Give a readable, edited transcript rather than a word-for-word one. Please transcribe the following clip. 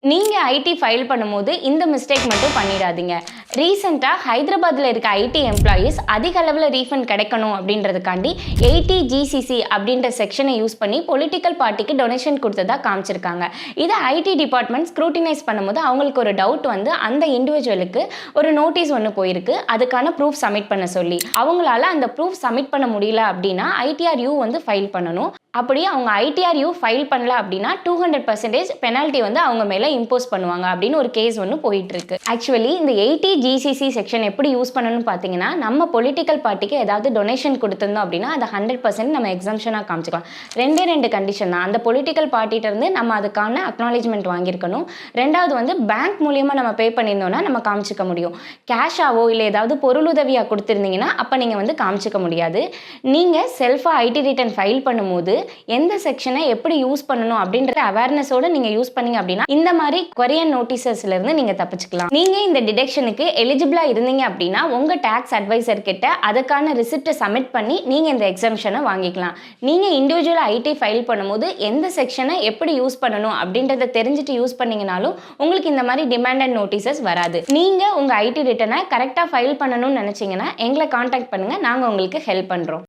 நீங்க IT file பண்ணும்போது இந்த மிஸ்டேக் மட்டும் பண்ணிடாதீங்க. ரீசென்ட்டா ஹைதராபாத்ல இருக்க ஐடி எம்ப்ளாயீஸ் அதிக அளவுல ரீஃபண்ட் கிடைக்கணும் அப்படின்றதுக்காண்டி 80 ஜிசிசி அப்படின்ற செக்ஷனை யூஸ் பண்ணி பொலிட்டிக்கல் பார்ட்டிக்கு டொனேஷன் குடுத்ததா காமிச்சிருக்காங்க. இத ஐடி டிபார்ட்மெண்ட் ஸ்க்ரூட்டினைஸ் பண்ணும்போது அவங்களுக்கு ஒரு டவுட் வந்து அந்த இண்டிவிஜுவலுக்கு ஒரு நோட்டீஸ் ஒண்ணு போயிருக்கு. அதுக்கான ப்ரூஃப் சப்மிட் பண்ண சொல்லி. அவங்களால அந்த ப்ரூஃப் சப்மிட் பண்ண முடியல அப்படின்னா ஐடிஆர்யூ வந்து ஃபைல் பண்ணணும். அப்படி அவங்க ஐடிஆர்யூ ஃபைல் பண்ணல அப்படின்னா 200% பெனால்டி வந்து அவங்க மேல இம்போஸ் பண்ணுவாங்க அப்படின்னு ஒரு கேஸ் ஒன்று போயிட்டு இருக்கு. ஆக்சுவலி இந்த 80 ஜிசிசி செக்ஷன் எப்படி யூஸ் பண்ணணும்னு பார்த்தீங்கன்னா, நம்ம பொலிட்டிக்கல் பார்ட்டிக்கு ஏதாவது டொனேஷன் கொடுத்திருந்தோம் அப்படின்னா அதை 100% நம்ம எக்ஸம்ஷனாக காமிச்சிக்கலாம். ரெண்டு கண்டிஷன் தான். அந்த பொலிட்டிக்கல் பார்ட்டிகிட்ட இருந்து நம்ம அதுக்கான அக்னாலேஜ்மெண்ட் வாங்கியிருக்கணும். ரெண்டாவது வந்து பேங்க் மூலியமா நம்ம பே பண்ணியிருந்தோம்னா நம்ம காமிச்சிக்க முடியும். கேஷாவோ இல்லை ஏதாவது பொருளுதவியாக கொடுத்துருந்தீங்கன்னா அப்போ நீங்கள் வந்து காமிச்சிக்க முடியாது. நீங்கள் செல்ஃபாக ஐடி ரிட்டர்ன் ஃபைல் பண்ணும்போது எந்த செக்ஷனை எப்படி யூஸ் பண்ணணும் அப்படின்றத அவேர்னஸோட நீங்க யூஸ் பண்ணீங்க அப்படின்னா இந்த மாதிரி கொரியன் நோட்டீசஸ்ல இருந்து நீங்க தப்பிச்சுக்கலாம். நீங்க இந்த டிடெக்ஷனுக்கு எலிஜிபிளா இருந்தீங்க அப்படின்னா உங்க டாக்ஸ் அட்வைசர் கிட்ட அதுக்கான ரிசிப்டை சப்மிட் பண்ணி நீங்க இந்த எக்ஸம்ஷனை வாங்கிக்கலாம். நீங்க இண்டிவிஜுவலா ஐடி ஃபைல் பண்ணும்போது எந்த செக்ஷனை எப்படி யூஸ் பண்ணணும் அப்படின்றத தெரிஞ்சுட்டு யூஸ் பண்ணீங்கனாலும் உங்களுக்கு இந்த மாதிரி டிமாண்டட் நோட்டீசஸ் வராது. நீங்க உங்க ஐடி ரிட்டர்னை கரெக்டா ஃபைல் பண்ணணும்னு நினைச்சீங்கன்னா எங்களை கான்டாக்ட் பண்ணுங்க. நாங்க உங்களுக்கு ஹெல்ப் பண்றோம்.